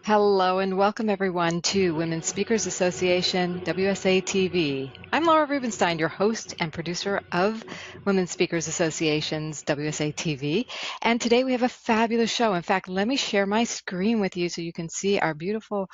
Hello and welcome everyone to Women's Speakers Association, WSATV. I'm Laura Rubenstein, your host and producer of Women's Speakers Association's WSATV. And today we have a fabulous show. In fact, let me share my screen with you so you can see our beautiful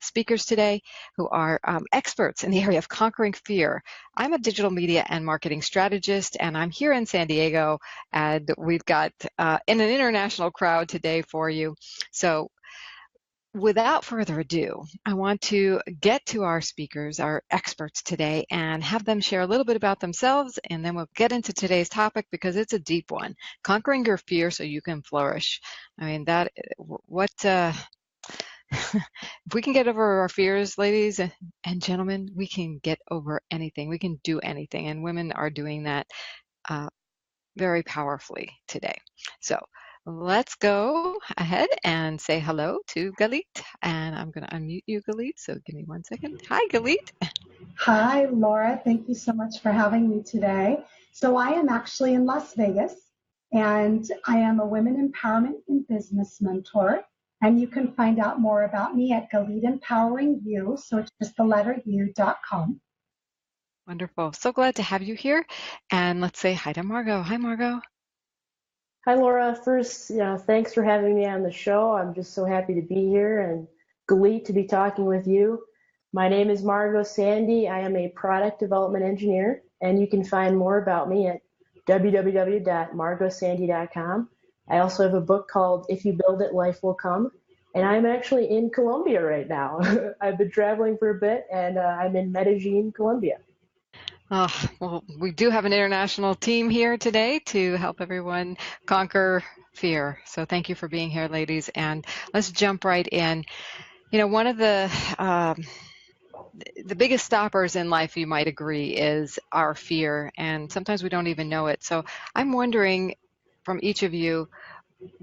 speakers today who are experts in the area of conquering fear. I'm a digital media and marketing strategist, and I'm here in San Diego, and we've got in an international crowd today for you. So without further ado, I want to get to our speakers, our experts today, and have them share a little bit about themselves, and then we'll get into today's topic because it's a deep one, conquering your fear so you can flourish. I mean, if we can get over our fears, ladies and gentlemen, we can get over anything. We can do anything, and women are doing that very powerfully today. So let's go ahead and say hello to Galit. And I'm going to unmute you, Galit. So give me 1 second. Hi, Galit. Hi, Laura. Thank you so much for having me today. So I am actually in Las Vegas, and I am a women empowerment and business mentor. And you can find out more about me at Galit Empowering You. So it's just the letter U.com. Wonderful. So glad to have you here. And let's say hi to Margot. Hi, Margot. Hi, Laura. First, thanks for having me on the show. I'm just so happy to be here and Galit to be talking with you. My name is Margot Sandy. I am a product development engineer, and you can find more about me at www.margotsandy.com. I also have a book called If You Build It, Life Will Come, and I'm actually in Colombia right now. I've been traveling for a bit, and I'm in Medellin, Colombia. Oh, well, we do have an international team here today to help everyone conquer fear. So thank you for being here, ladies. And let's jump right in. You know, one of the biggest stoppers in life, you might agree, is our fear. And sometimes we don't even know it. So I'm wondering from each of you,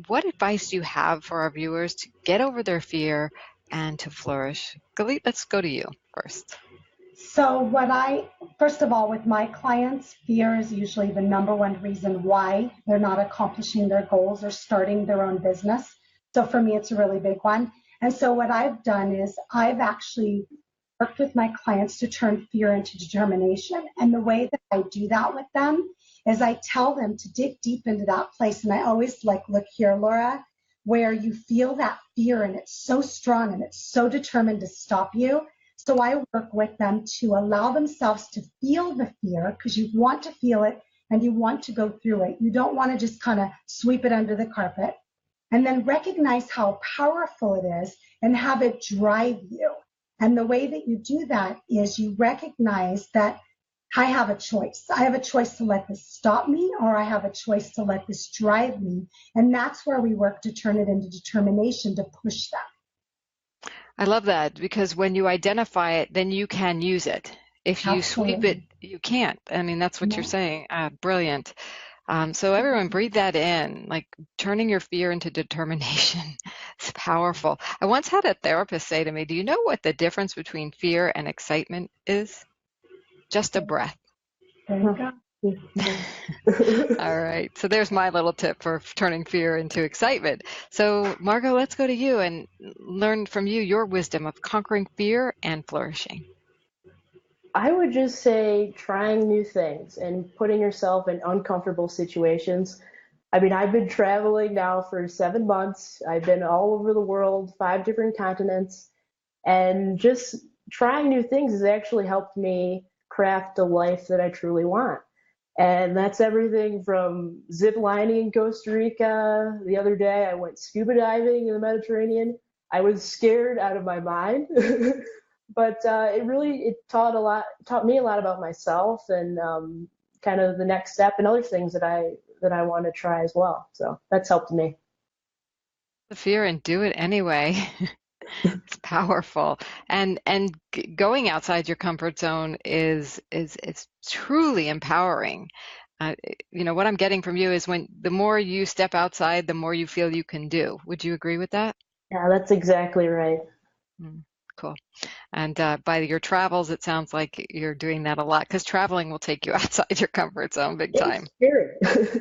what advice do you have for our viewers to get over their fear and to flourish? Galit, let's go to you first. So first of all, with my clients, fear is usually the number one reason why they're not accomplishing their goals or starting their own business. So for me, it's a really big one. And so what I've done is I've actually worked with my clients to turn fear into determination. And the way that I do that with them is I tell them to dig deep into that place. And I always look here, Laura, where you feel that fear and it's so strong and it's so determined to stop you. So I work with them to allow themselves to feel the fear, because you want to feel it and you want to go through it. You don't want to just kind of sweep it under the carpet. And then recognize how powerful it is and have it drive you. And the way that you do that is you recognize that I have a choice. I have a choice to let this stop me, or I have a choice to let this drive me. And that's where we work to turn it into determination to push them. I love that, because when you identify it, then you can use it. If you sweep it, you can't. I mean, that's what you're saying. Brilliant. So everyone breathe that in, like turning your fear into determination. It's powerful. I once had a therapist say to me, do you know what the difference between fear and excitement is? Just a breath. There you go. All right. So there's my little tip for turning fear into excitement. So Margot, let's go to you and learn from you your wisdom of conquering fear and flourishing. I would just say trying new things and putting yourself in uncomfortable situations. I mean, I've been traveling now for 7 months. I've been all over the world, 5 different continents, and just trying new things has actually helped me craft a life that I truly want. And that's everything from zip lining in Costa Rica. The other day, I went scuba diving in the Mediterranean. I was scared out of my mind, but it taught me a lot about myself and kind of the next step and other things that I want to try as well. So that's helped me. The fear and do it anyway. It's powerful, and going outside your comfort zone is truly empowering. You know, what I'm getting from you is when the more you step outside, the more you feel you can do. Would you agree with that? Yeah, that's exactly right. Cool. And by your travels, it sounds like you're doing that a lot, because traveling will take you outside your comfort zone big time. It's scary.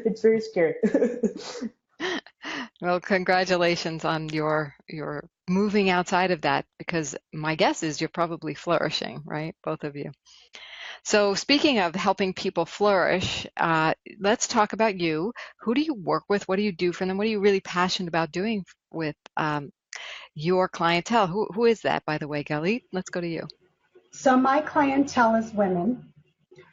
It's very scary. Well, congratulations on your moving outside of that, because my guess is you're probably flourishing, right? Both of you. So speaking of helping people flourish, let's talk about you. Who do you work with? What do you do for them? What are you really passionate about doing with your clientele? Who is that, by the way, Galit? Let's go to you. So my clientele is women.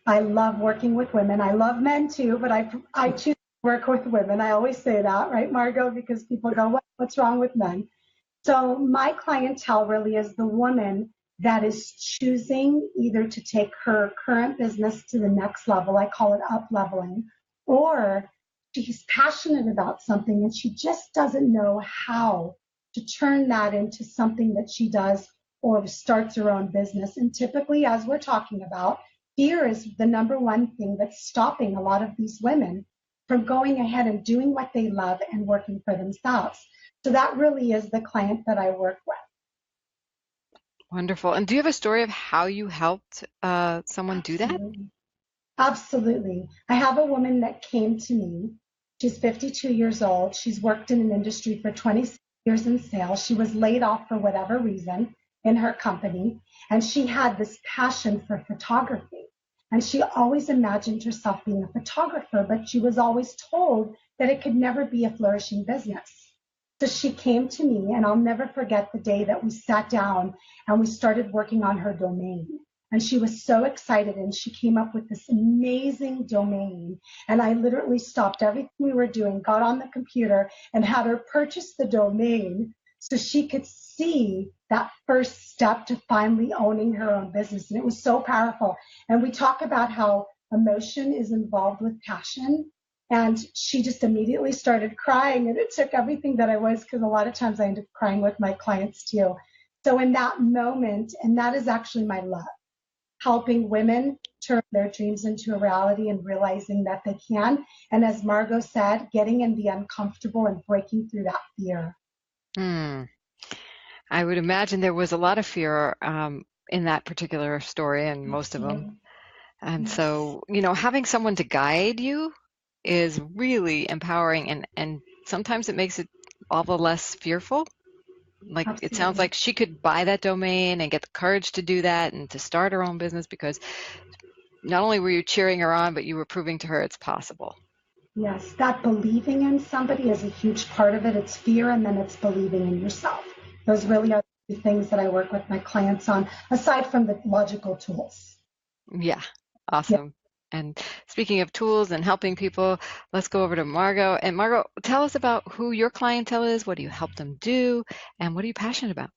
I love working with women. I love men too, but I choose to work with women. I always say that, right, Margot? Because people go, what's wrong with men? So my clientele really is the woman that is choosing either to take her current business to the next level, I call it up leveling, or she's passionate about something and she just doesn't know how to turn that into something that she does or starts her own business. And typically, as we're talking about, fear is the number one thing that's stopping a lot of these women from going ahead and doing what they love and working for themselves. So that really is the client that I work with. Wonderful. And do you have a story of how you helped someone do that? Absolutely. Absolutely. I have a woman that came to me. She's 52 years old. She's worked in an industry for 26 years in sales. She was laid off for whatever reason in her company, and she had this passion for photography. And she always imagined herself being a photographer, but she was always told that it could never be a flourishing business. So she came to me, and I'll never forget the day that we sat down and we started working on her domain. And she was so excited, and she came up with this amazing domain. And I literally stopped everything we were doing, got on the computer, and had her purchase the domain so she could see that first step to finally owning her own business. And it was so powerful. And we talk about how emotion is involved with passion. And she just immediately started crying. And it took everything that I was, because a lot of times I end up crying with my clients too. So in that moment, and that is actually my love, helping women turn their dreams into a reality and realizing that they can. And as Margot said, getting in the uncomfortable and breaking through that fear. Hmm. I would imagine there was a lot of fear in that particular story, and most of them. Absolutely. And Yes. so, having someone to guide you is really empowering, and sometimes it makes it all the less fearful. Like, it sounds Absolutely. like she could buy that domain and get the courage to do that and to start her own business, because not only were you cheering her on, but you were proving to her it's possible. Yes. That believing in somebody is a huge part of it. It's fear and then it's believing in yourself. Those really are the things that I work with my clients on, aside from the logical tools. Yeah, Yeah. awesome. And speaking of tools and helping people, let's go over to Margot. And Margot, tell us about who your clientele is. What do you help them do? And what are you passionate about?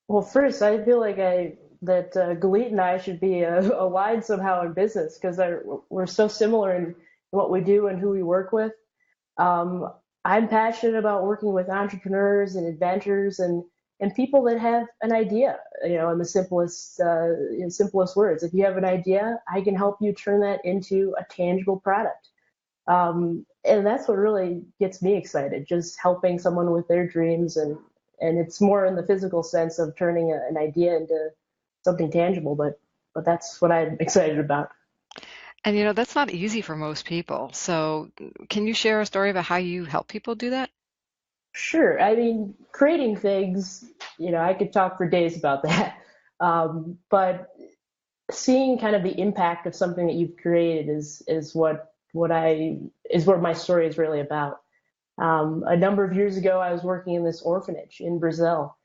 Well, first, I feel like Galit and I should be aligned somehow in business because we're so similar in what we do and who we work with. Um, I'm passionate about working with entrepreneurs and inventors and people that have an idea, in the simplest words. If you have an idea, I can help you turn that into a tangible product. And that's what really gets me excited, just helping someone with their dreams, and it's more in the physical sense of turning an idea into something tangible, but that's what I'm excited about. And that's not easy for most people. So can you share a story about how you help people do that? Sure. I mean, creating things, I could talk for days about that. But seeing kind of the impact of something that you've created is what my story is really about. A number of years ago, I was working in this orphanage in Brazil,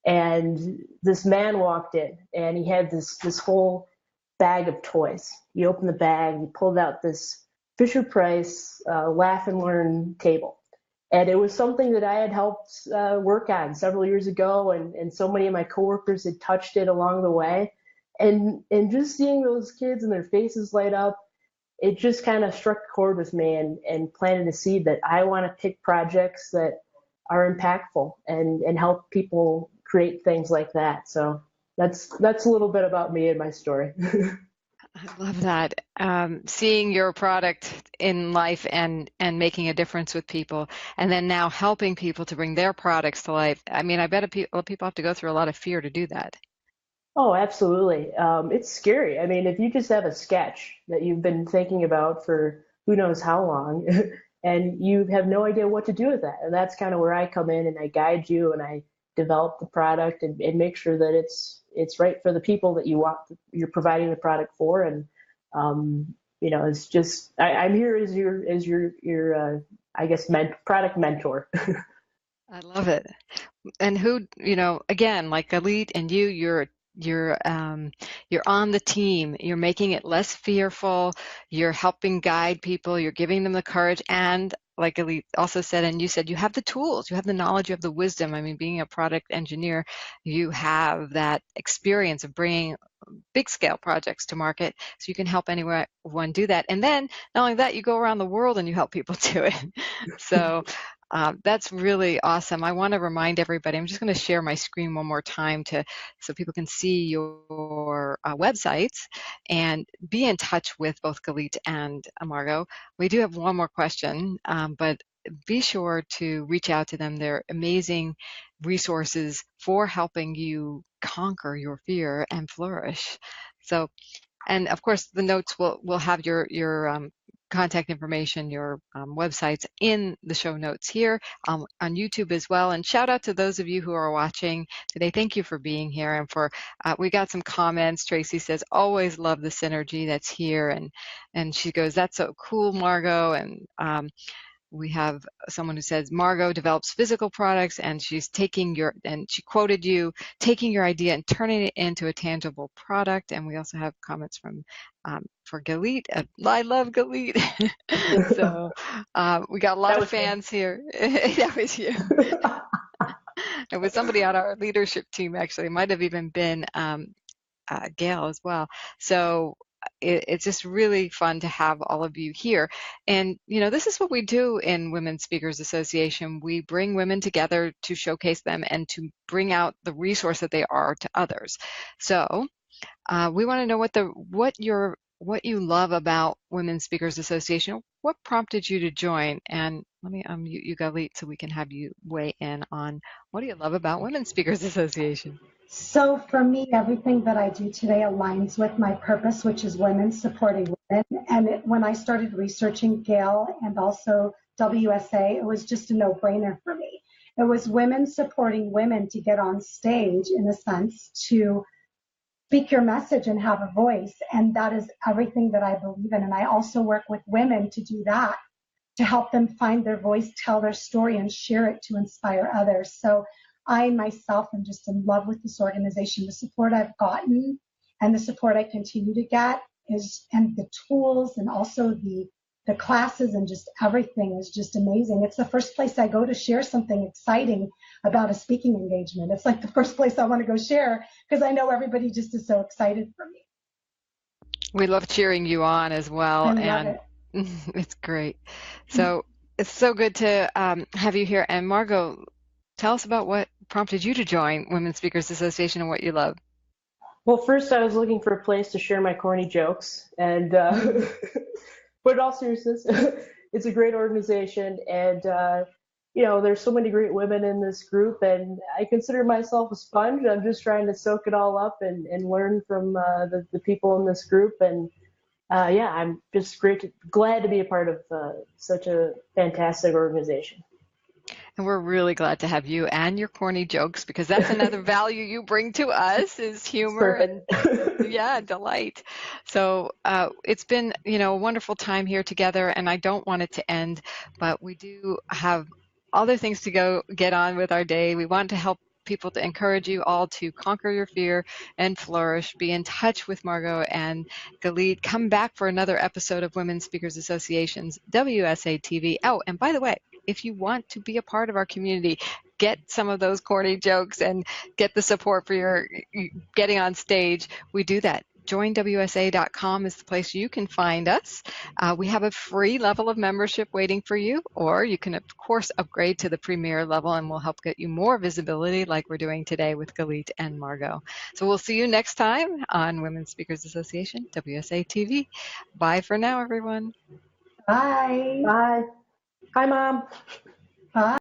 and this man walked in, and he had this whole bag of toys. He opened the bag, he pulled out this Fisher Price Laugh and Learn table, and it was something that I had helped work on several years ago, and so many of my coworkers had touched it along the way, and just seeing those kids and their faces light up, it just kind of struck a chord with me and planted a seed that I want to pick projects that are impactful and help people create things like that. So that's a little bit about me and my story. I love that. Seeing your product in life and making a difference with people, and then now helping people to bring their products to life. I mean, I bet people have to go through a lot of fear to do that. Oh, absolutely. It's scary. I mean, if you just have a sketch that you've been thinking about for who knows how long, and you have no idea what to do with that. And that's kind of where I come in and I guide you and I develop the product and make sure that it's right for the people that you're providing the product for. And it's just I'm here as your I guess product mentor. I love it. And who, again, like Galit and you're on the team. You're making it less fearful. You're helping guide people. You're giving them the courage. And like Galit also said, and you said, you have the tools, you have the knowledge, you have the wisdom. I mean, being a product engineer, you have that experience of bringing big scale projects to market, so you can help anyone do that. And then not only that, you go around the world and you help people do it. So that's really awesome. I want to remind everybody, I'm just going to share my screen one more time so people can see your websites and be in touch with both Galit and Margot. We do have one more question, but be sure to reach out to them. They're amazing resources for helping you conquer your fear and flourish. So, and of course, the notes will have your contact information, your websites in the show notes here on YouTube as well. And shout out to those of you who are watching today. Thank you for being here. And we got some comments. Tracy says, always love the synergy that's here. And she goes, that's so cool, Margot. And we have someone who says, Margot develops physical products and she's and she quoted you, taking your idea and turning it into a tangible product. And we also have comments for Galit. I love Galit. So we got a lot of fans here. That was you. It was somebody on our leadership team, actually. It might have even been Gail as well. So it's just really fun to have all of you here. And, this is what we do in Women Speakers Association. We bring women together to showcase them and to bring out the resource that they are to others. So we want to know what you love about Women Speakers Association. What prompted you to join? And let me unmute you, Galit, so we can have you weigh in on what do you love about Women Speakers Association? So for me, everything that I do today aligns with my purpose, which is women supporting women. And when I started researching Gail and also WSA, it was just a no-brainer for me. It was women supporting women to get on stage, in a sense, to speak your message and have a voice. And that is everything that I believe in. And I also work with women to do that, to help them find their voice, tell their story, and share it to inspire others. So I myself am just in love with this organization. The support I've gotten and the support I continue to get and the tools and also the classes and just everything is just amazing. It's the first place I go to share something exciting about a speaking engagement. It's like the first place I want to go share because I know everybody just is so excited for me. We love cheering you on as well. I love it. It's great. So it's so good to have you here. And Margot, tell us about what prompted you to join Women Speakers Association and what you love. Well, first I was looking for a place to share my corny jokes, and but in all seriousness, it's a great organization, and there's so many great women in this group, and I consider myself a sponge. I'm just trying to soak it all up and learn from the people in this group, and I'm just glad to be a part of such a fantastic organization. And we're really glad to have you and your corny jokes, because that's another value you bring to us is humor and delight. So it's been, a wonderful time here together, and I don't want it to end, but we do have other things to go get on with our day. We want to help people, to encourage you all to conquer your fear and flourish. Be in touch with Margot and Galit. Come back for another episode of Women Speakers Association's WSATV. Oh, and by the way, if you want to be a part of our community, get some of those corny jokes and get the support for your getting on stage, we do that. JoinWSA.com is the place you can find us. We have a free level of membership waiting for you, or you can, of course, upgrade to the premier level, and we'll help get you more visibility like we're doing today with Galit and Margot. So we'll see you next time on Women Speakers Association, WSA-TV. Bye for now, everyone. Bye. Bye. Hi, Mom. Bye.